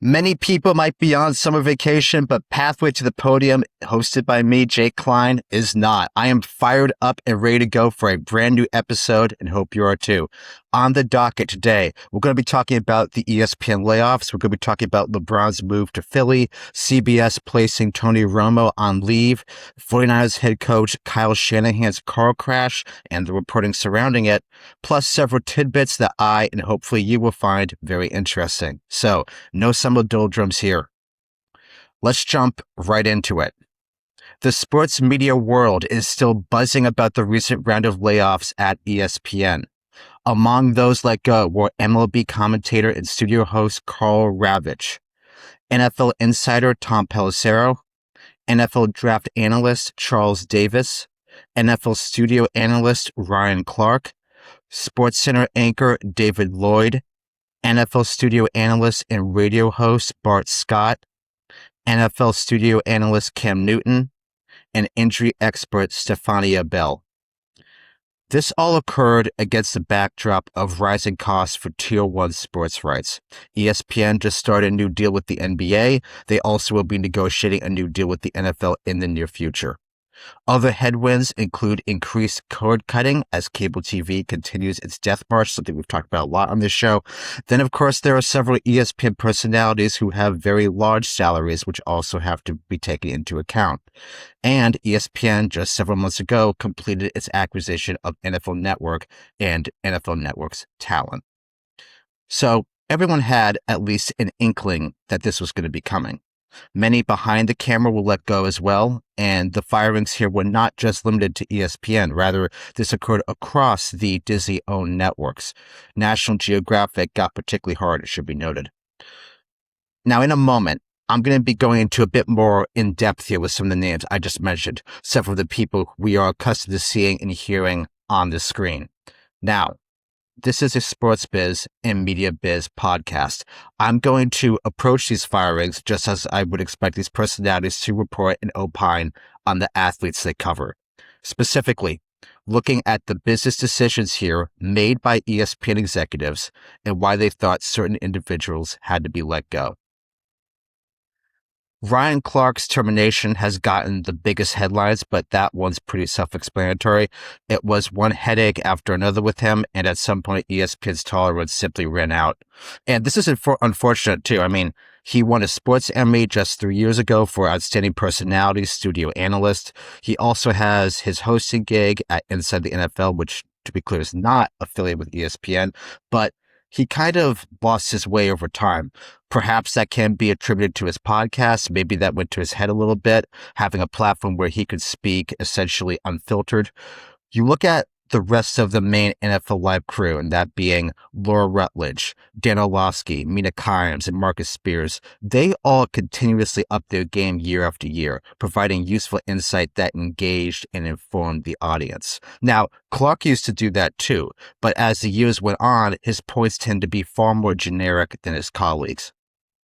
Many people might be on summer vacation, but Pathway to the Podium, hosted by me, Jake Klein, is not. I am fired up and ready to go for a brand new episode and hope you are too. On the docket today, we're going to be talking about the ESPN layoffs. We're going to be talking about LeBron's move to Philly, CBS placing Tony Romo on leave, 49ers head coach Kyle Shanahan's car crash and the reporting surrounding it, plus several tidbits that I and hopefully you will find very interesting. So, no summer doldrums here. Let's jump right into it. The sports media world is still buzzing about the recent round of layoffs at ESPN. Among those let go were MLB commentator and studio host Karl Ravech, NFL insider Tom Pelissero, NFL draft analyst Charles Davis, NFL studio analyst Ryan Clark, SportsCenter anchor David Lloyd, NFL studio analyst and radio host Bart Scott, NFL studio analyst Cam Newton, and injury expert Stephania Bell. This all occurred against the backdrop of rising costs for Tier 1 sports rights. ESPN just started a new deal with the NBA. They also will be negotiating a new deal with the NFL in the near future. Other headwinds include increased cord cutting as cable TV continues its death march, something we've talked about a lot on this show. Then, of course, there are several ESPN personalities who have very large salaries, which also have to be taken into account. And ESPN, just several months ago, completed its acquisition of NFL Network and NFL Network's talent. So everyone had at least an inkling that this was going to be coming. Many behind the camera will let go as well, and the firings here were not just limited to ESPN. Rather, this occurred across the Disney-owned networks. National Geographic got particularly hard, it should be noted. Now, in a moment, I'm going to be going into a bit more in depth here with some of the names I just mentioned, several of the people we are accustomed to seeing and hearing on the screen. Now, this is a sports biz and media biz podcast. I'm going to approach these firings just as I would expect these personalities to report and opine on the athletes they cover. Specifically, looking at the business decisions here made by ESPN executives and why they thought certain individuals had to be let go. Ryan Clark's termination has gotten the biggest headlines, but that one's pretty self-explanatory. It was one headache after another with him, and at some point, ESPN's tolerance simply ran out. And this is unfortunate, too. I mean, he won a sports Emmy just 3 years ago for Outstanding Personality Studio Analyst. He also has his hosting gig at Inside the NFL, which, to be clear, is not affiliated with ESPN, but he kind of lost his way over time. Perhaps that can be attributed to his podcast. Maybe that went to his head a little bit, having a platform where he could speak essentially unfiltered. You look at the rest of the main NFL Live crew, and that being Laura Rutledge, Dan Orlovsky, Mina Kimes, and Marcus Spears. They all continuously up their game year after year, providing useful insight that engaged and informed the audience. Now, Clark used to do that too, but as the years went on, his points tend to be far more generic than his colleagues.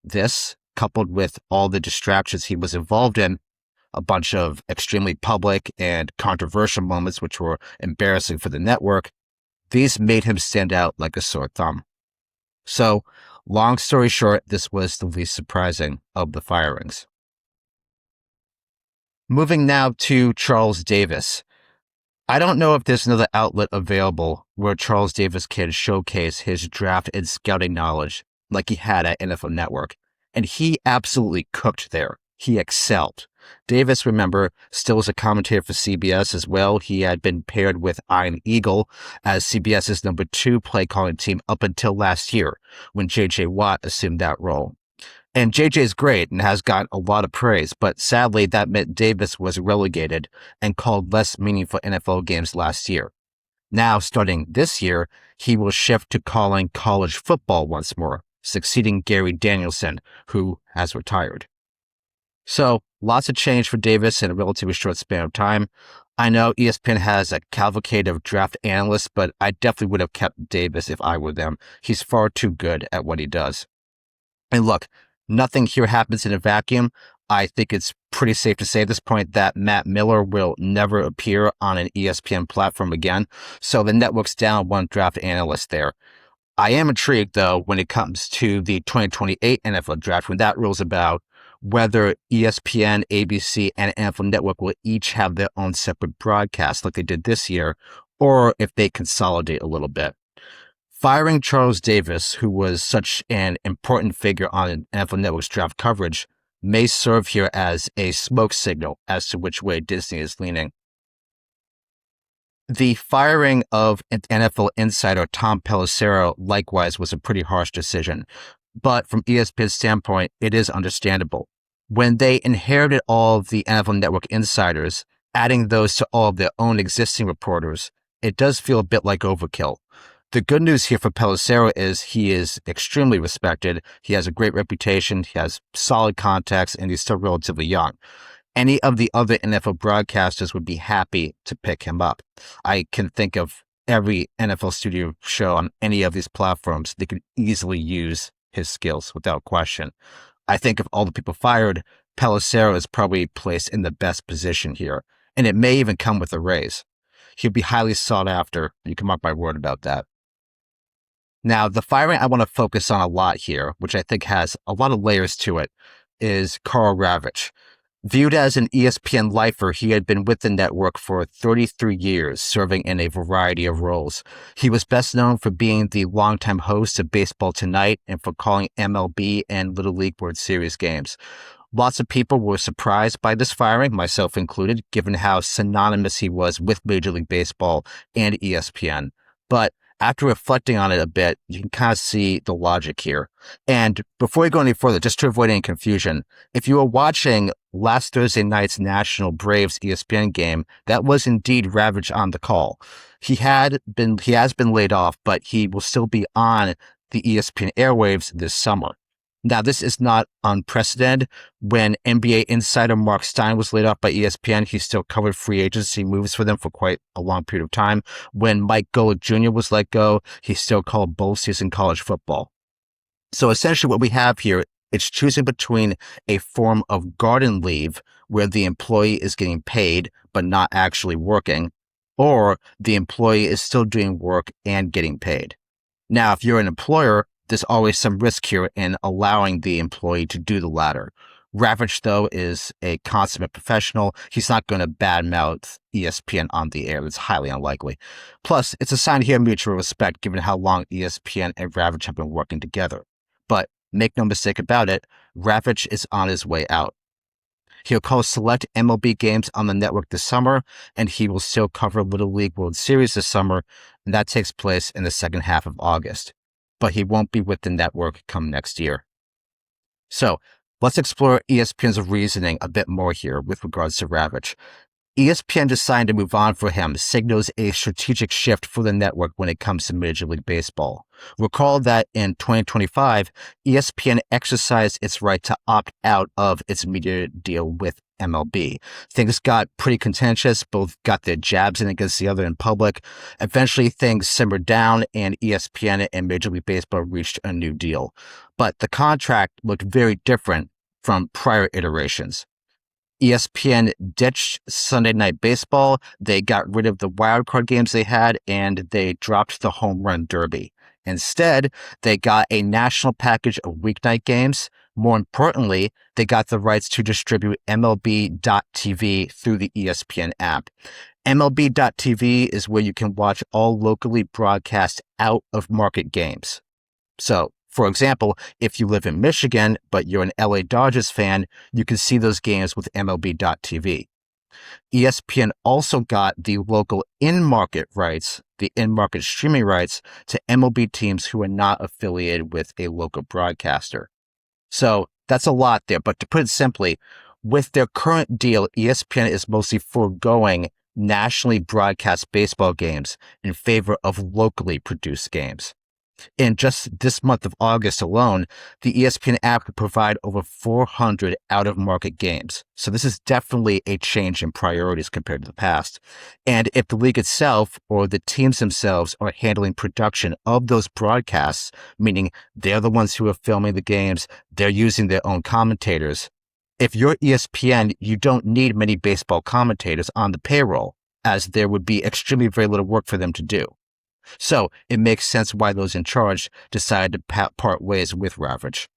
This, coupled with all the distractions he was involved in, a bunch of extremely public and controversial moments which were embarrassing for the network, these made him stand out like a sore thumb. So, long story short, this was the least surprising of the firings. Moving now to Charles Davis. I don't know if there's another outlet available where Charles Davis can showcase his draft and scouting knowledge like he had at NFL Network, and he absolutely cooked there. He excelled. Davis, remember, still was a commentator for CBS as well. He had been paired with Ian Eagle as CBS's number 2 play calling team up until last year when J.J. Watt assumed that role. And J.J. is great and has gotten a lot of praise, but sadly that meant Davis was relegated and called less meaningful NFL games last year. Now, starting this year, he will shift to calling college football once more, succeeding Gary Danielson, who has retired. So, lots of change for Davis in a relatively short span of time. I know ESPN has a cavalcade of draft analysts, but I definitely would have kept Davis if I were them. He's far too good at what he does. And look, nothing here happens in a vacuum. I think it's pretty safe to say at this point that Matt Miller will never appear on an ESPN platform again. So the network's down one draft analyst there. I am intrigued, though, when it comes to the 2028 NFL draft, when that rolls about, whether ESPN, ABC, and NFL Network will each have their own separate broadcasts like they did this year, or if they consolidate a little bit. Firing Charles Davis, who was such an important figure on NFL Network's draft coverage, may serve here as a smoke signal as to which way Disney is leaning. The firing of NFL insider Tom Pelissero likewise was a pretty harsh decision, but from ESPN's standpoint, it is understandable. When they inherited all of the NFL Network insiders, adding those to all of their own existing reporters, it does feel a bit like overkill. The good news here for Pelissero is he is extremely respected. He has a great reputation. He has solid contacts, and he's still relatively young. Any of the other NFL broadcasters would be happy to pick him up. I can think of every NFL studio show on any of these platforms. They could easily use his skills without question. I think of all the people fired, Pelissero is probably placed in the best position here, and it may even come with a raise. He'll be highly sought after. You can mark my word about that. Now, the firing I want to focus on a lot here, which I think has a lot of layers to it, is Karl Ravech. Viewed as an ESPN lifer, he had been with the network for 33 years, serving in a variety of roles. He was best known for being the longtime host of Baseball Tonight and for calling MLB and Little League World Series games. Lots of people were surprised by this firing, myself included, given how synonymous he was with Major League Baseball and ESPN. But after reflecting on it a bit, you can kind of see the logic here. And before we go any further, just to avoid any confusion, if you were watching last Thursday night's National Braves ESPN game, that was indeed Ravech on the call. He has been laid off, but he will still be on the ESPN airwaves this summer. Now, this is not unprecedented. When NBA insider Mark Stein was laid off by ESPN, he still covered free agency moves for them for quite a long period of time. When Mike Golick Jr. was let go, he still called bowl season college football. So essentially what we have here, it's choosing between a form of garden leave where the employee is getting paid but not actually working, or the employee is still doing work and getting paid. Now, if you're an employer, there's always some risk here in allowing the employee to do the latter. Ravech, though, is a consummate professional. He's not going to badmouth ESPN on the air. It's highly unlikely. Plus, it's a sign here of mutual respect given how long ESPN and Ravech have been working together. But make no mistake about it, Ravech is on his way out. He'll call select MLB games on the network this summer, and he will still cover Little League World Series this summer, and that takes place in the second half of August. But he won't be with the network come next year. So let's explore ESPN's reasoning a bit more here with regards to Ravech. ESPN deciding to move on for him signals a strategic shift for the network when it comes to Major League Baseball. Recall that in 2025, ESPN exercised its right to opt out of its media deal with MLB. Things got pretty contentious, both got their jabs in against the other in public. Eventually, things simmered down, and ESPN and Major League Baseball reached a new deal. But the contract looked very different from prior iterations. ESPN ditched Sunday Night Baseball, they got rid of the wildcard games they had, and they dropped the Home Run Derby. Instead, they got a national package of weeknight games. More importantly, they got the rights to distribute MLB.TV through the ESPN app. MLB.TV is where you can watch all locally broadcast out-of-market games. So, for example, if you live in Michigan, but you're an LA Dodgers fan, you can see those games with MLB.TV. ESPN also got the local in-market rights, the in-market streaming rights to MLB teams who are not affiliated with a local broadcaster. So that's a lot there, but to put it simply, with their current deal, ESPN is mostly foregoing nationally broadcast baseball games in favor of locally produced games. In just this month of August alone, the ESPN app could provide over 400 out-of-market games. So this is definitely a change in priorities compared to the past. And if the league itself or the teams themselves are handling production of those broadcasts, meaning they're the ones who are filming the games, they're using their own commentators. If you're ESPN, you don't need many baseball commentators on the payroll, as there would be extremely very little work for them to do. So it makes sense why those in charge decided to part ways with Ravech.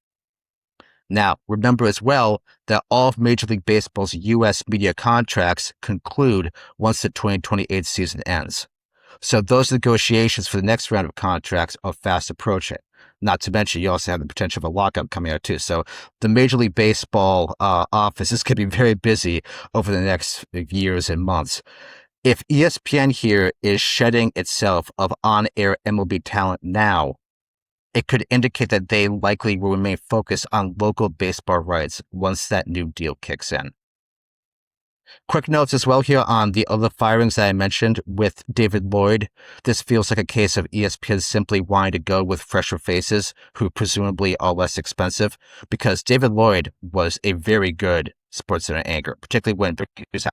Now, remember as well that all of Major League Baseball's U.S. media contracts conclude once the 2028 season ends. So those negotiations for the next round of contracts are fast approaching. Not to mention, you also have the potential of a lockout coming out too. So the Major League Baseball office is going to be very busy over the next years and months. If ESPN here is shedding itself of on-air MLB talent now, it could indicate that they likely will remain focused on local baseball rights once that new deal kicks in. Quick notes as well here on the other firings that I mentioned with David Lloyd. This feels like a case of ESPN simply wanting to go with fresher faces who presumably are less expensive, because David Lloyd was a very good SportsCenter anchor, particularly when he was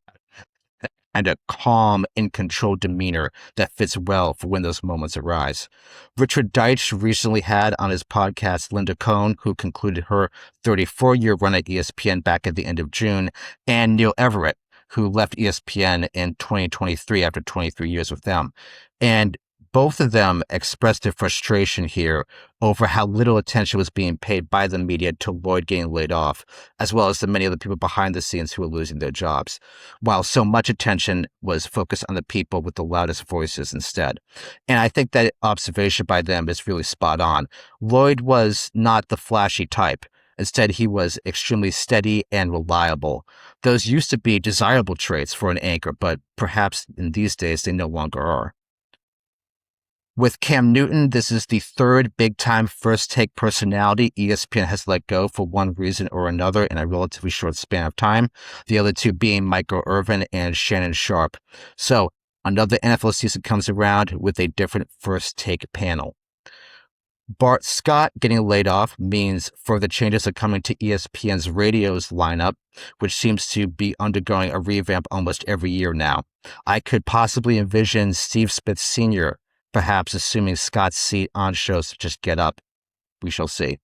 and a calm and controlled demeanor that fits well for when those moments arise. Richard Deitch recently had on his podcast Linda Cohn, who concluded her 34-year run at ESPN back at the end of June, and Neil Everett, who left ESPN in 2023 after 23 years with them. And both of them expressed their frustration here over how little attention was being paid by the media to Lloyd getting laid off, as well as the many other people behind the scenes who were losing their jobs, while so much attention was focused on the people with the loudest voices instead. And I think that observation by them is really spot on. Lloyd was not the flashy type. Instead, he was extremely steady and reliable. Those used to be desirable traits for an anchor, but perhaps in these days they no longer are. With Cam Newton, this is the third big-time first-take personality ESPN has let go for one reason or another in a relatively short span of time, the other two being Michael Irvin and Shannon Sharpe. So another NFL season comes around with a different first-take panel. Bart Scott getting laid off means further changes are coming to ESPN's radio's lineup, which seems to be undergoing a revamp almost every year now. I could possibly envision Steve Smith Sr. perhaps assuming Scott's seat on shows such as Get Up. We shall see.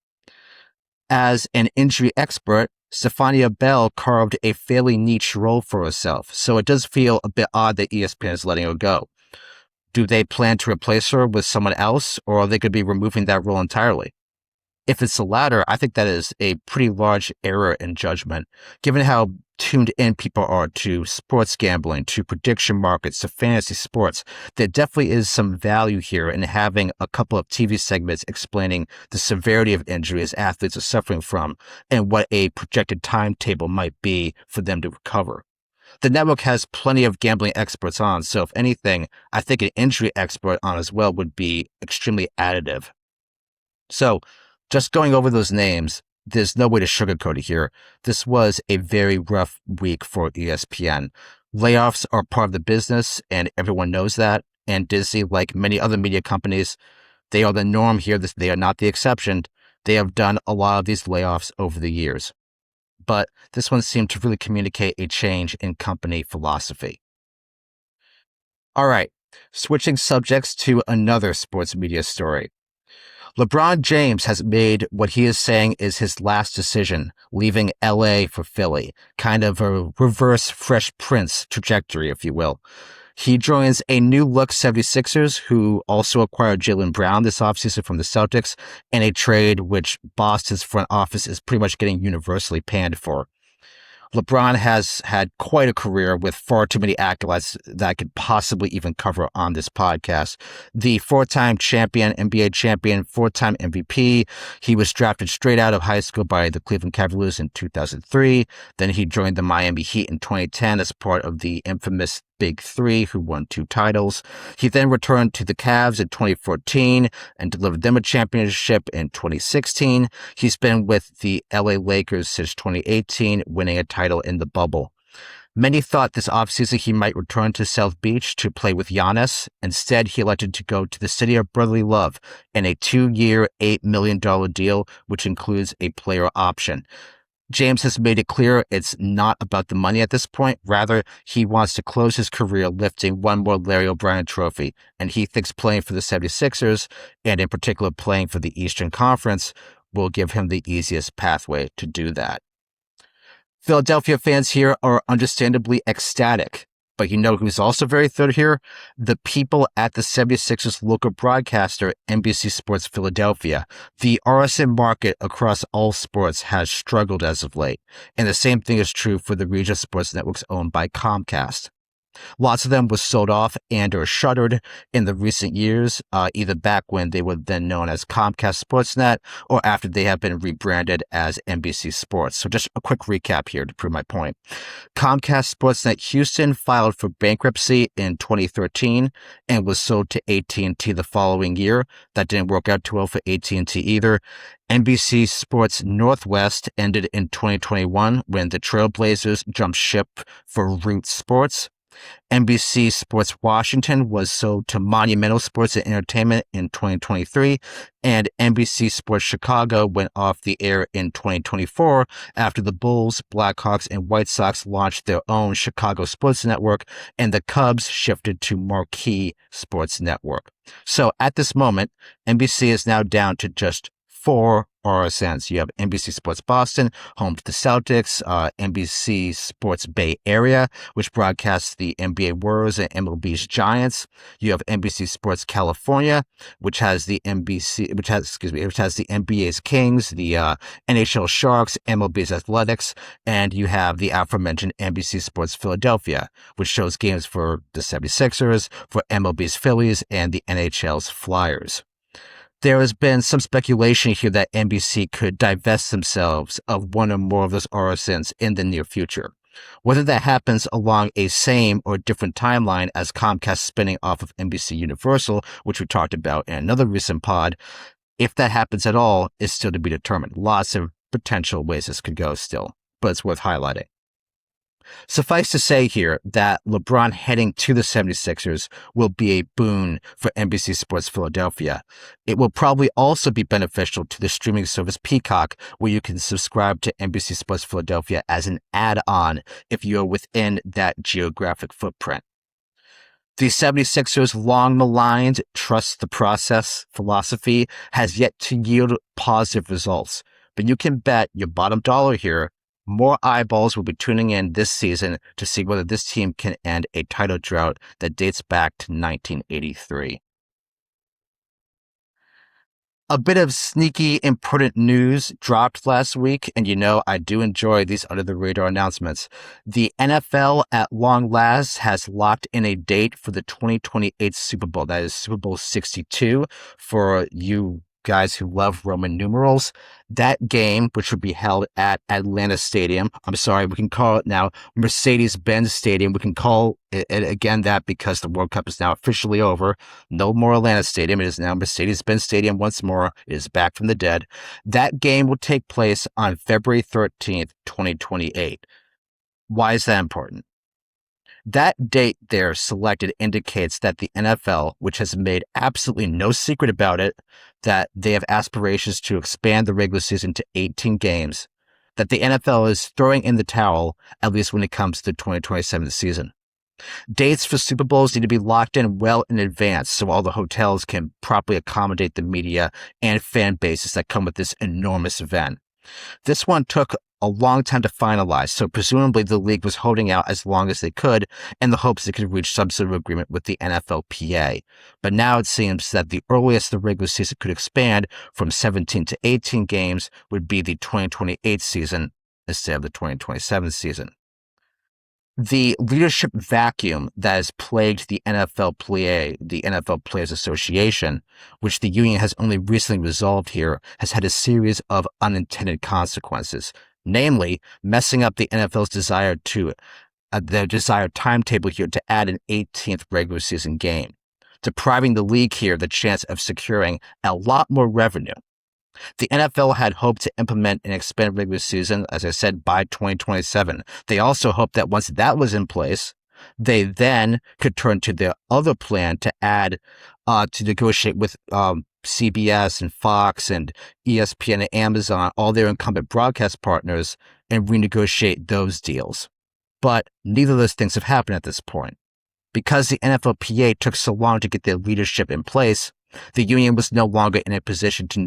As an injury expert, Stephania Bell carved a fairly niche role for herself, so it does feel a bit odd that ESPN is letting her go. Do they plan to replace her with someone else, or are they going to be removing that role entirely? If it's the latter, I think that is a pretty large error in judgment, given how tuned in people are to sports gambling, to prediction markets, to fantasy sports. There definitely is some value here in having a couple of TV segments explaining the severity of injuries athletes are suffering from and what a projected timetable might be for them to recover. The network has plenty of gambling experts on, so if anything, I think an injury expert on as well would be extremely additive. So, just going over those names, there's no way to sugarcoat it here. This was a very rough week for ESPN. Layoffs are part of the business, and everyone knows that. And Disney, like many other media companies, they are the norm here. They are not the exception. They have done a lot of these layoffs over the years. But this one seemed to really communicate a change in company philosophy. All right, switching subjects to another sports media story. LeBron James has made what he is saying is his last decision, leaving LA for Philly, kind of a reverse Fresh Prince trajectory, if you will. He joins a new-look 76ers, who also acquired Jaylen Brown this offseason from the Celtics, in a trade which Boston's front office is pretty much getting universally panned for. LeBron has had quite a career with far too many accolades that I could possibly even cover on this podcast. The four-time champion, NBA champion, four-time MVP. He was drafted straight out of high school by the Cleveland Cavaliers in 2003. Then he joined the Miami Heat in 2010 as part of the infamous Big Three, who won 2 titles. He then returned to the Cavs in 2014 and delivered them a championship in 2016. He's been with the LA Lakers since 2018, winning a title in the bubble. Many thought this offseason he might return to South Beach to play with Giannis. Instead, he elected to go to the city of brotherly love in a 2-year, $8 million deal, which includes a player option. James has made it clear it's not about the money at this point. Rather, he wants to close his career lifting one more Larry O'Brien trophy, and he thinks playing for the 76ers, and in particular playing for the Eastern Conference, will give him the easiest pathway to do that. Philadelphia fans here are understandably ecstatic. But you know who's also very third here? The people at the 76ers local broadcaster, NBC Sports Philadelphia. The RSN market across all sports has struggled as of late. And the same thing is true for the regional sports networks owned by Comcast. Lots of them was sold off and or shuttered in the recent years, either back when they were then known as Comcast Sportsnet or after they have been rebranded as NBC Sports. So just a quick recap here to prove my point. Comcast Sportsnet Houston filed for bankruptcy in 2013 and was sold to AT&T the following year. That didn't work out too well for AT&T either. NBC Sports Northwest ended in 2021 when the Trailblazers jumped ship for Root Sports. NBC Sports Washington was sold to Monumental Sports and Entertainment in 2023, and NBC Sports Chicago went off the air in 2024 after the Bulls, Blackhawks, and White Sox launched their own Chicago Sports Network, and the Cubs shifted to Marquee Sports Network. So at this moment, NBC is now down to just 4 RSNs. You have NBC Sports Boston, home to the Celtics, NBC Sports Bay Area, which broadcasts the NBA Warriors and MLB's Giants. You have NBC Sports California, which has the NBA's Kings, the NHL Sharks, MLB's Athletics, and you have the aforementioned NBC Sports Philadelphia, which shows games for the 76ers, for MLB's Phillies, and the NHL's Flyers. There has been some speculation here that NBC could divest themselves of one or more of those RSNs in the near future. Whether that happens along a same or different timeline as Comcast spinning off of NBC Universal, which we talked about in another recent pod, if that happens at all, is still to be determined. Lots of potential ways this could go still, but it's worth highlighting. Suffice to say here that LeBron heading to the 76ers will be a boon for NBC Sports Philadelphia. It will probably also be beneficial to the streaming service Peacock, where you can subscribe to NBC Sports Philadelphia as an add-on if you are within that geographic footprint. The 76ers' long maligned trust the process philosophy has yet to yield positive results, but you can bet your bottom dollar here more eyeballs will be tuning in this season to see whether this team can end a title drought that dates back to 1983. A bit of sneaky, important news dropped last week, and you know I do enjoy these under-the-radar announcements. The NFL, at long last, has locked in a date for the 2028 Super Bowl. That is Super Bowl 62 for you guys who love Roman numerals. That game, which would be held at Atlanta Stadium, we can call it now Mercedes-Benz Stadium. We can call it again that because the World Cup is now officially over. No more Atlanta Stadium. It is now Mercedes-Benz Stadium once more. It is back from the dead. That game will take place on February 13th, 2028. Why is that important? That date there selected indicates that the NFL, which has made absolutely no secret about it, that they have aspirations to expand the regular season to 18 games, that the NFL is throwing in the towel, at least when it comes to the 2027 season. Dates for Super Bowls need to be locked in well in advance so all the hotels can properly accommodate the media and fan bases that come with this enormous event. This one took a long time to finalize, so presumably the league was holding out as long as they could in the hopes they could reach some sort of agreement with the NFLPA. But now it seems that the earliest the regular season could expand from 17 to 18 games would be the 2028 season instead of the 2027 season. The leadership vacuum that has plagued the NFLPA, the NFL Players Association, which the union has only recently resolved here, has had a series of unintended consequences. Namely, messing up the NFL's desire to their desired timetable here to add an 18th regular season game, depriving the league here the chance of securing a lot more revenue. The NFL had hoped to implement an expanded regular season, as I said, by 2027. They also hoped that once that was in place, they then could turn to their other plan to add, to negotiate with CBS and Fox and ESPN and Amazon, all their incumbent broadcast partners, and renegotiate those deals. But neither of those things have happened at this point. Because the NFLPA took so long to get their leadership in place, the union was no longer in a position to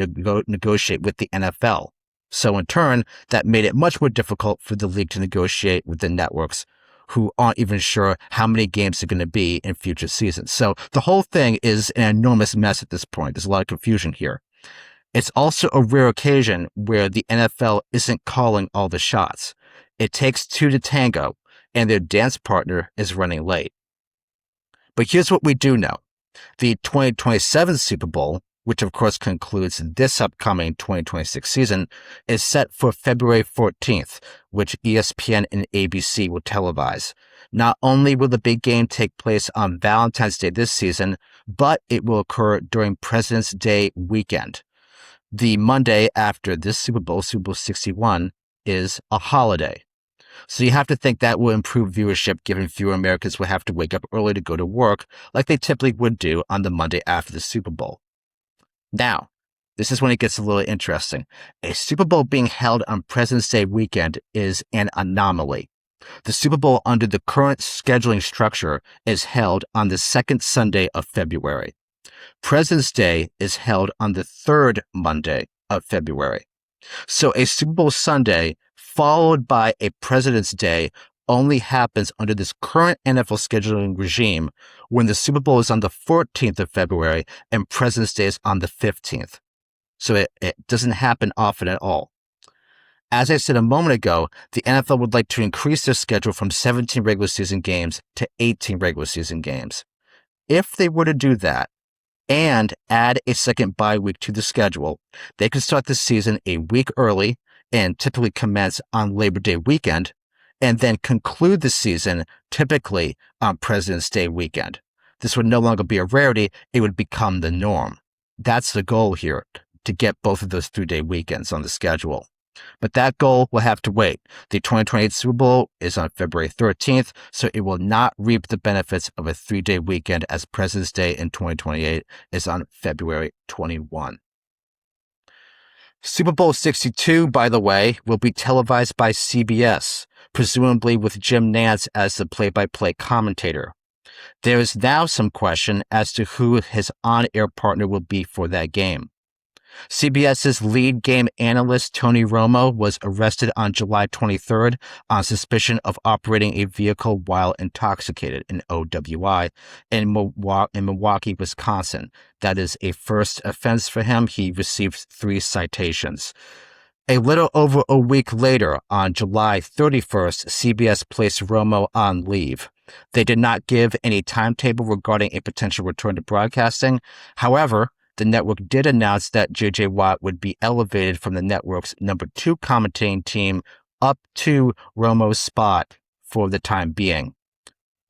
negotiate with the NFL. So in turn, that made it much more difficult for the league to negotiate with the networks, who aren't even sure how many games are going to be in future seasons. So the whole thing is an enormous mess at this point. There's a lot of confusion here. It's also a rare occasion where the NFL isn't calling all the shots. It takes two to tango, and their dance partner is running late. But here's what we do know. The 2027 Super Bowl, which of course concludes this upcoming 2026 season, is set for February 14th, which ESPN and ABC will televise. Not only will the big game take place on Valentine's Day this season, but it will occur during President's Day weekend. The Monday after this Super Bowl, Super Bowl 61, is a holiday. So you have to think that will improve viewership given fewer Americans will have to wake up early to go to work like they typically would do on the Monday after the Super Bowl. Now, this is when it gets a little interesting. A Super Bowl being held on President's Day weekend is an anomaly. The Super Bowl under the current scheduling structure is held on the second Sunday of February. President's Day is held on the third Monday of February. So a Super Bowl Sunday followed by a President's Day only happens under this current NFL scheduling regime when the Super Bowl is on the 14th of February and President's Day is on the 15th. So it doesn't happen often at all. As I said a moment ago, the NFL would like to increase their schedule from 17 regular season games to 18 regular season games. If they were to do that, and add a second bye week to the schedule, they could start the season a week early and typically commence on Labor Day weekend, and then conclude the season typically on President's Day weekend. This would no longer be a rarity, it would become the norm. That's the goal here, to get both of those 3-day weekends on the schedule. But that goal will have to wait. The 2028 Super Bowl is on February 13th, so it will not reap the benefits of a 3-day weekend as President's Day in 2028 is on February 21. Super Bowl 62, by the way, will be televised by CBS, presumably with Jim Nantz as the play-by-play commentator. There is now some question as to who his on-air partner will be for that game. CBS's lead game analyst Tony Romo was arrested on July 23rd on suspicion of operating a vehicle while intoxicated, an OWI, in Milwaukee, Wisconsin. That is a first offense for him. He received 3 citations. A little over a week later, on July 31st, CBS placed Romo on leave. They did not give any timetable regarding a potential return to broadcasting. However, the network did announce that J.J. Watt would be elevated from the network's number 2 commentating team up to Romo's spot for the time being.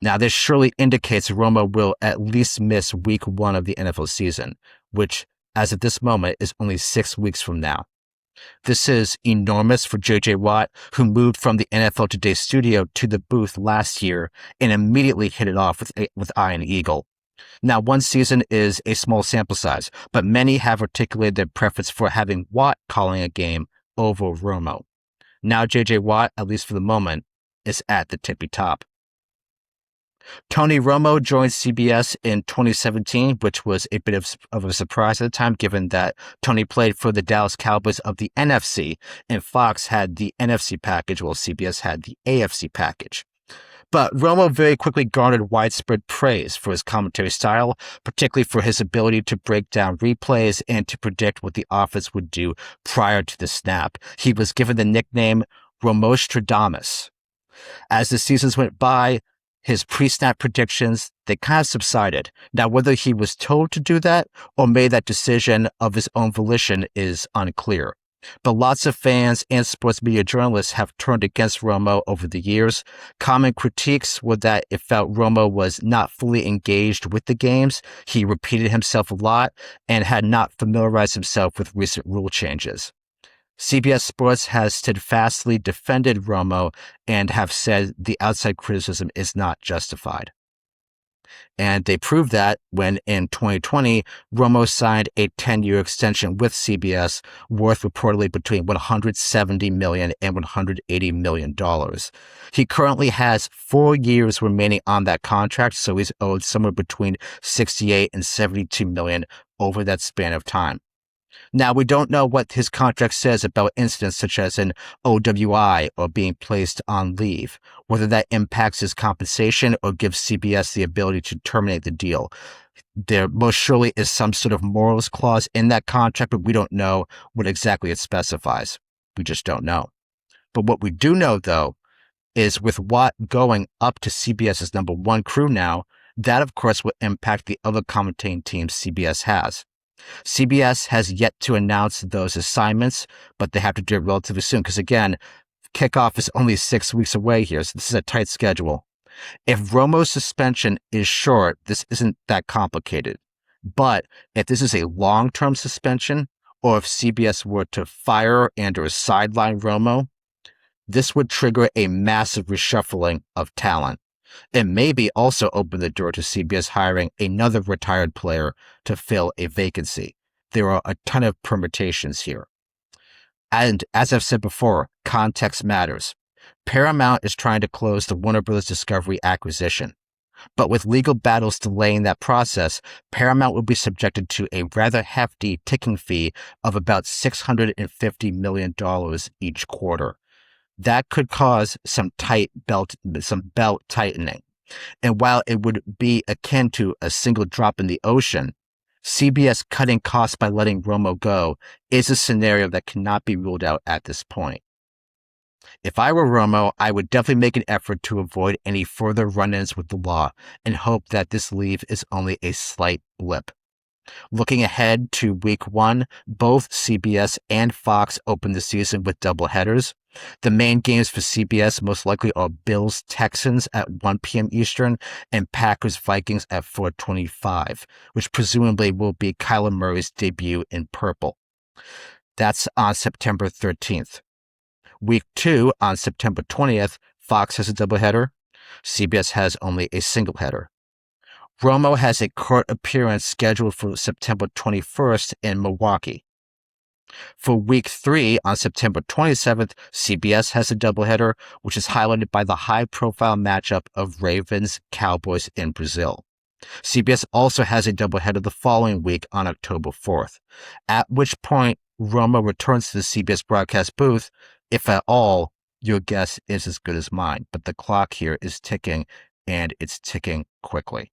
Now, this surely indicates Romo will at least miss week 1 of the NFL season, which, as of this moment, is only 6 weeks from now. This is enormous for J.J. Watt, who moved from the NFL Today studio to the booth last year and immediately hit it off with Iron Eagle. Now, 1 season is a small sample size, but many have articulated their preference for having Watt calling a game over Romo. Now, J.J. Watt, at least for the moment, is at the tippy top. Tony Romo joined CBS in 2017, which was a bit of a surprise at the time, given that Tony played for the Dallas Cowboys of the NFC, and Fox had the NFC package, while CBS had the AFC package. But Romo very quickly garnered widespread praise for his commentary style, particularly for his ability to break down replays and to predict what the offense would do prior to the snap. He was given the nickname Romostradamus. As the seasons went by, his pre-snap predictions, they kind of subsided. Now, whether he was told to do that or made that decision of his own volition is unclear. But lots of fans and sports media journalists have turned against Romo over the years. Common critiques were that it felt Romo was not fully engaged with the games, he repeated himself a lot, and had not familiarized himself with recent rule changes. CBS Sports has steadfastly defended Romo and have said the outside criticism is not justified. And they proved that when in 2020, Romo signed a 10-year extension with CBS worth reportedly between $170 million and $180 million. He currently has 4 years remaining on that contract, so he's owed somewhere between $68 and $72 million over that span of time. Now, we don't know what his contract says about incidents such as an OWI or being placed on leave, whether that impacts his compensation or gives CBS the ability to terminate the deal. There most surely is some sort of morals clause in that contract, but we don't know what exactly it specifies. We just don't know. But what we do know, though, is with Watt going up to CBS's number one crew now, that of course will impact the other commentating teams CBS has. CBS has yet to announce those assignments, but they have to do it relatively soon because, again, kickoff is only 6 weeks away here, so this is a tight schedule. If Romo's suspension is short, this isn't that complicated. But if this is a long-term suspension, or if CBS were to fire and or sideline Romo, this would trigger a massive reshuffling of talent. It maybe also open the door to CBS hiring another retired player to fill a vacancy. There are a ton of permutations here. And as I've said before, context matters. Paramount is trying to close the Warner Bros. Discovery acquisition. But with legal battles delaying that process, Paramount will be subjected to a rather hefty ticking fee of about $650 million each quarter. That could cause some belt tightening. And while it would be akin to a single drop in the ocean, CBS cutting costs by letting Romo go is a scenario that cannot be ruled out at this point. If I were Romo, I would definitely make an effort to avoid any further run-ins with the law and hope that this leave is only a slight blip. Looking ahead to week 1, both CBS and Fox open the season with doubleheaders. The main games for CBS most likely are Bills-Texans at 1 p.m. Eastern and Packers-Vikings at 4:25, which presumably will be Kyler Murray's debut in purple. That's on September 13th. Week 2, on September 20th, Fox has a doubleheader. CBS has only a single header. Romo has a court appearance scheduled for September 21st in Milwaukee. For week 3, on September 27th, CBS has a doubleheader, which is highlighted by the high-profile matchup of Ravens-Cowboys in Brazil. CBS also has a doubleheader the following week on October 4th, at which point Romo returns to the CBS broadcast booth. If at all, your guess is as good as mine, but the clock here is ticking, and it's ticking quickly.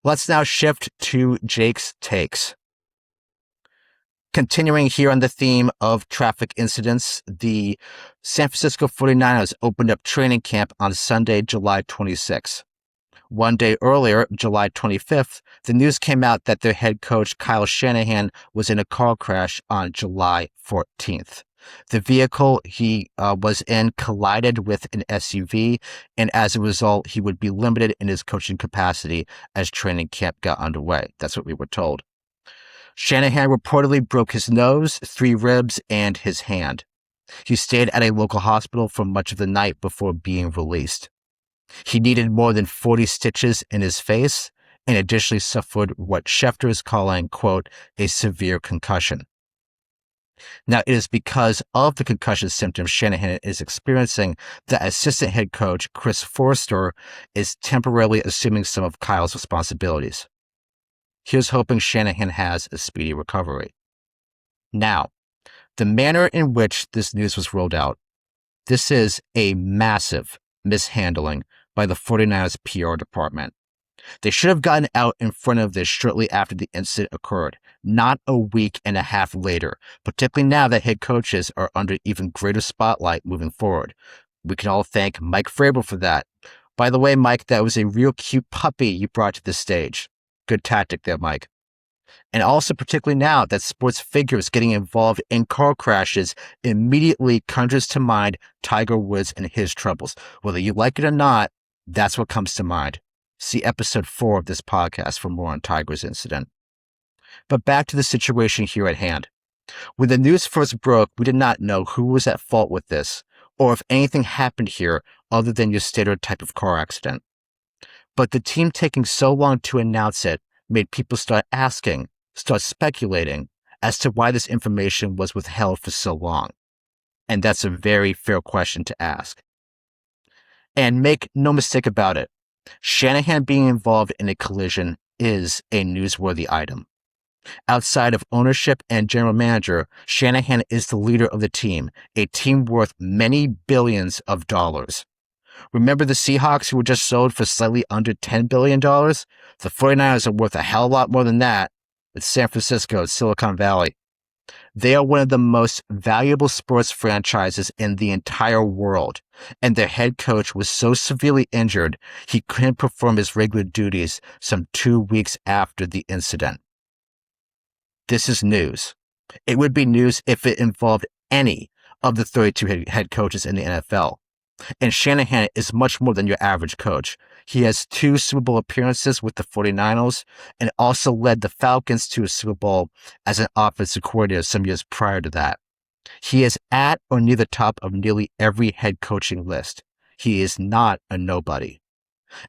Let's now shift to Jake's takes. Continuing here on the theme of traffic incidents, the San Francisco 49ers opened up training camp on Sunday, July 26. One day earlier, July 25th, the news came out that their head coach, Kyle Shanahan, was in a car crash on July 14th. The vehicle he was in collided with an SUV, and as a result, he would be limited in his coaching capacity as training camp got underway. That's what we were told. Shanahan reportedly broke his nose, 3 ribs, and his hand. He stayed at a local hospital for much of the night before being released. He needed more than 40 stitches in his face and additionally suffered what Schefter is calling, quote, a severe concussion. Now, it is because of the concussion symptoms Shanahan is experiencing that assistant head coach Chris Forster is temporarily assuming some of Kyle's responsibilities. Here's hoping Shanahan has a speedy recovery. Now, the manner in which this news was rolled out, this is a massive mishandling by the 49ers PR department. They should have gotten out in front of this shortly after the incident occurred, not a week and a half later, particularly now that head coaches are under even greater spotlight moving forward. We can all thank Mike Vrabel for that. By the way, Mike, that was a real cute puppy you brought to the stage. Good tactic there, Mike. And also particularly now that sports figures getting involved in car crashes immediately conjures to mind Tiger Woods and his troubles. Whether you like it or not, that's what comes to mind. See episode 4 of this podcast for more on Tiger's incident. But back to the situation here at hand. When the news first broke, we did not know who was at fault with this, or if anything happened here other than your standard type of car accident. But the team taking so long to announce it made people start speculating as to why this information was withheld for so long. And that's a very fair question to ask. And make no mistake about it, Shanahan being involved in a collision is a newsworthy item. Outside of ownership and general manager, Shanahan is the leader of the team, a team worth many billions of dollars. Remember the Seahawks who were just sold for slightly under $10 billion? The 49ers are worth a hell of a lot more than that. It's San Francisco, it's Silicon Valley. They are one of the most valuable sports franchises in the entire world, and their head coach was so severely injured he couldn't perform his regular duties some 2 weeks after the incident. This is news. It would be news if it involved any of the 32 head coaches in the NFL. And Shanahan is much more than your average coach. He has 2 Super Bowl appearances with the 49ers and also led the Falcons to a Super Bowl as an offensive coordinator some years prior to that. He is at or near the top of nearly every head coaching list. He is not a nobody.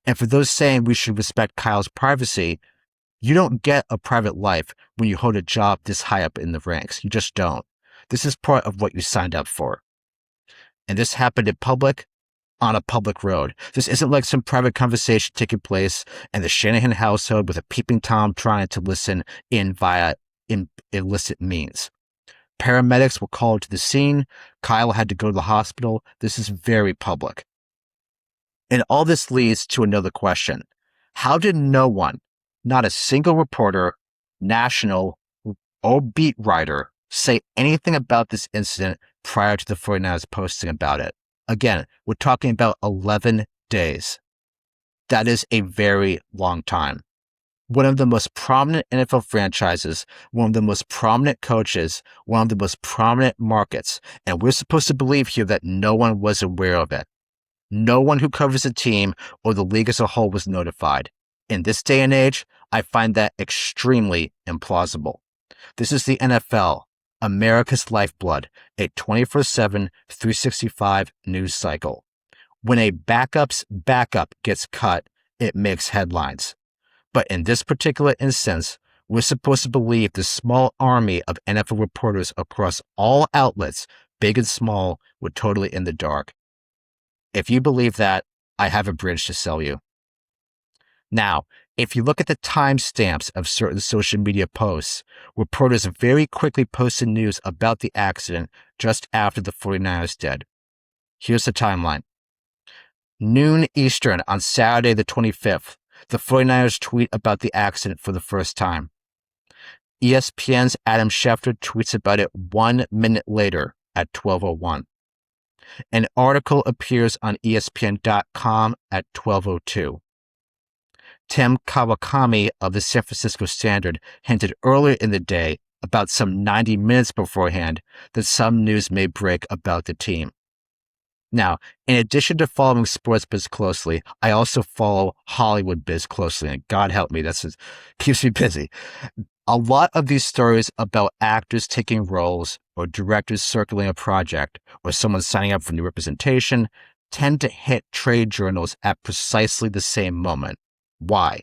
And for those saying we should respect Kyle's privacy, you don't get a private life when you hold a job this high up in the ranks. You just don't. This is part of what you signed up for. And this happened in public, on a public road. This isn't like some private conversation taking place in the Shanahan household with a peeping Tom trying to listen in via illicit means. Paramedics were called to the scene. Kyle had to go to the hospital. This is very public. And all this leads to another question. How did no one, not a single reporter, national, or beat writer, say anything about this incident prior to the 49ers posting about it? Again, we're talking about 11 days. That is a very long time. One of the most prominent NFL franchises, one of the most prominent coaches, one of the most prominent markets, and we're supposed to believe here that no one was aware of it. No one who covers the team or the league as a whole was notified. In this day and age, I find that extremely implausible. This is the NFL, America's lifeblood, a 24/7, 365 news cycle. When a backup's backup gets cut, it makes headlines. But in this particular instance, we're supposed to believe the small army of NFL reporters across all outlets, big and small, were totally in the dark. If you believe that, I have a bridge to sell you. Now, if you look at the timestamps of certain social media posts, reporters very quickly posted news about the accident just after the 49ers did. Here's the timeline. Noon Eastern on Saturday the 25th, the 49ers tweet about the accident for the first time. ESPN's Adam Schefter tweets about it 1 minute later at 12:01. An article appears on ESPN.com at 12:02. Tim Kawakami of the San Francisco Standard hinted earlier in the day, about some 90 minutes beforehand, that some news may break about the team. Now, in addition to following sports biz closely, I also follow Hollywood biz closely, and God help me, that keeps me busy. A lot of these stories about actors taking roles or directors circling a project or someone signing up for new representation tend to hit trade journals at precisely the same moment. Why?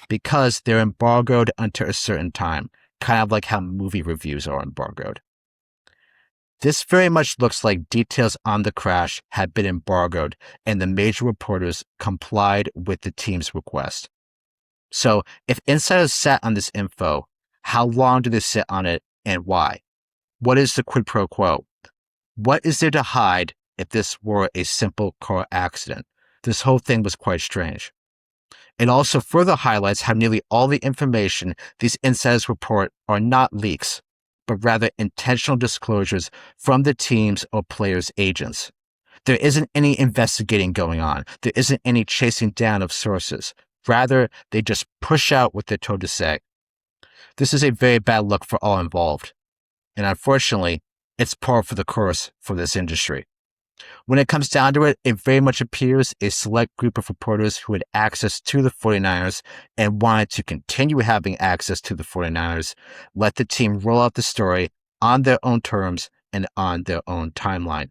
Because they're embargoed until a certain time, kind of like how movie reviews are embargoed. This very much looks like details on the crash had been embargoed and the major reporters complied with the team's request. So if insiders sat on this info, how long do they sit on it and why? What is the quid pro quo? What is there to hide if this were a simple car accident? This whole thing was quite strange. It also further highlights how nearly all the information these insiders report are not leaks, but rather intentional disclosures from the teams or players' agents. There isn't any investigating going on. There isn't any chasing down of sources. Rather, they just push out what they're told to say. This is a very bad look for all involved. And unfortunately, it's par for the course for this industry. When it comes down to it, it very much appears a select group of reporters who had access to the 49ers and wanted to continue having access to the 49ers let the team roll out the story on their own terms and on their own timeline.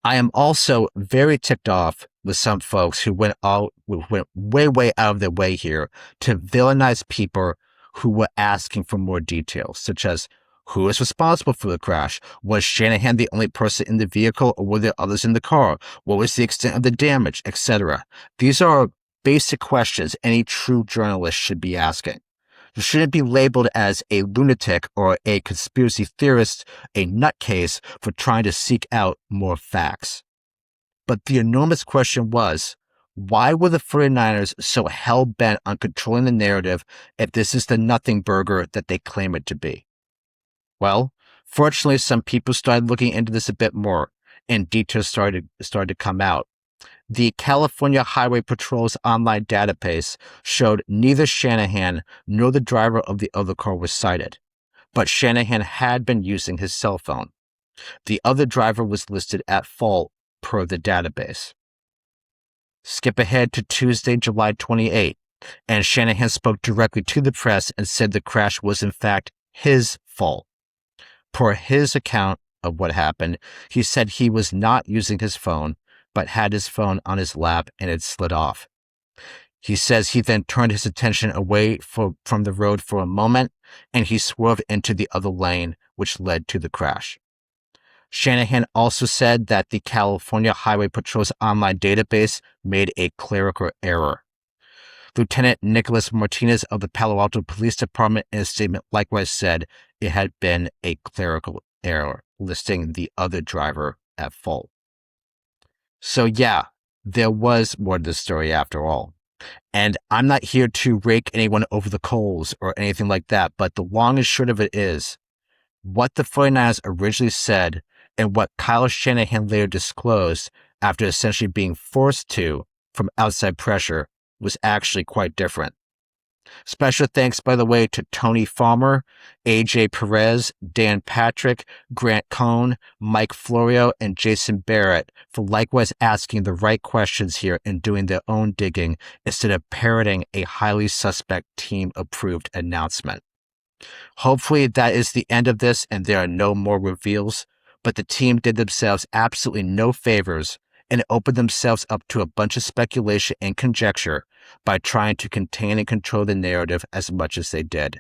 I am also very ticked off with some folks who went way out of their way here to villainize people who were asking for more details, such as who is responsible for the crash? Was Shanahan the only person in the vehicle, or were there others in the car? What was the extent of the damage, etc.? These are basic questions any true journalist should be asking. You shouldn't be labeled as a lunatic or a conspiracy theorist, a nutcase for trying to seek out more facts. But the enormous question was, why were the 49ers so hell-bent on controlling the narrative if this is the nothing burger that they claim it to be? Well, fortunately, some people started looking into this a bit more, and details started to come out. The California Highway Patrol's online database showed neither Shanahan nor the driver of the other car was cited, but Shanahan had been using his cell phone. The other driver was listed at fault per the database. Skip ahead to Tuesday, July 28, and Shanahan spoke directly to the press and said the crash was in fact his fault. Per his account of what happened, he said he was not using his phone, but had his phone on his lap and it slid off. He says he then turned his attention away from the road for a moment, and he swerved into the other lane, which led to the crash. Shanahan also said that the California Highway Patrol's online database made a clerical error. Lieutenant Nicholas Martinez of the Palo Alto Police Department in a statement likewise said it had been a clerical error, listing the other driver at fault. So yeah, there was more to the story after all. And I'm not here to rake anyone over the coals or anything like that, but the long and short of it is, what the 49ers originally said and what Kyle Shanahan later disclosed after essentially being forced to from outside pressure was actually quite different. Special thanks, by the way, to Tony Farmer, AJ Perez, Dan Patrick, Grant Cohn, Mike Florio, and Jason Barrett for likewise asking the right questions here and doing their own digging instead of parroting a highly suspect team-approved announcement. Hopefully that is the end of this and there are no more reveals, but the team did themselves absolutely no favors and opened themselves up to a bunch of speculation and conjecture by trying to contain and control the narrative as much as they did.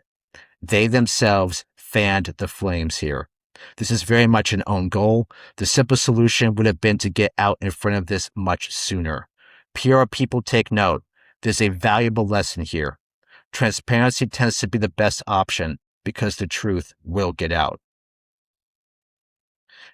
They themselves fanned the flames here. This is very much an own goal. The simple solution would have been to get out in front of this much sooner. PR people, take note. There's a valuable lesson here. Transparency tends to be the best option because the truth will get out.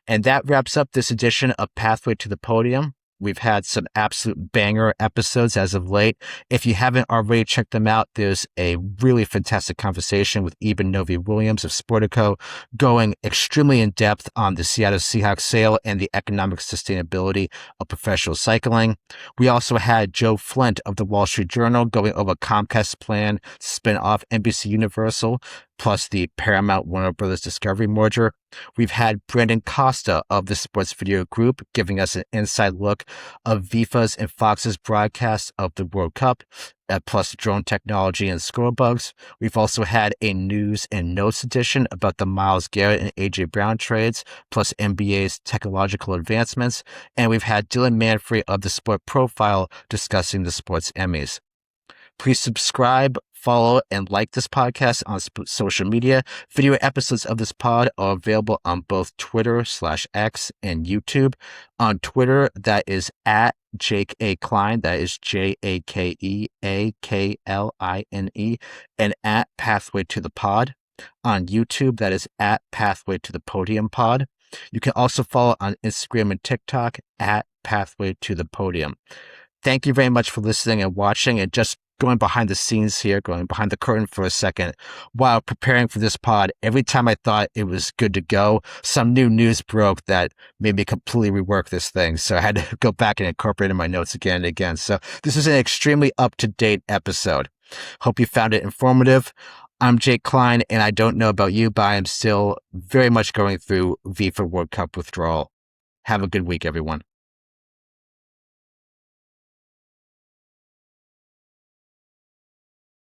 And that wraps up this edition of Pathway to the Podium. We've had some absolute banger episodes as of late. If you haven't already checked them out, there's a really fantastic conversation with Eben Novy-Williams of Sportico going extremely in depth on the Seattle Seahawks sale and the economic sustainability of professional cycling. We also had Joe Flint of the Wall Street Journal going over Comcast's plan to spin off NBC Universal, plus the Paramount Warner Brothers Discovery merger. We've had Brandon Costa of the Sports Video Group giving us an inside look of FIFA's and Fox's broadcast of the World Cup, plus drone technology and score bugs. We've also had a news and notes edition about the Myles Garrett and A.J. Brown trades, plus NBA's technological advancements. And we've had Dylan Manfrey of the Sport Profile discussing the Sports Emmys. Please subscribe, follow, and like this podcast on social media. Video episodes of this pod are available on both Twitter/X and YouTube. On Twitter, that is at Jake A. Klein, that is JakeAKline, and at Pathway to the Pod. On YouTube, that is at Pathway to the Podium Pod. You can also follow on Instagram and TikTok at Pathway to the Podium. Thank you very much for listening and watching, and just going behind the scenes here, going behind the curtain for a second. While preparing for this pod, every time I thought it was good to go, some new news broke that made me completely rework this thing. So I had to go back and incorporate in my notes again and again. So this is an extremely up-to-date episode. Hope you found it informative. I'm Jake Klein, and I don't know about you, but I am still very much going through FIFA World Cup withdrawal. Have a good week, everyone.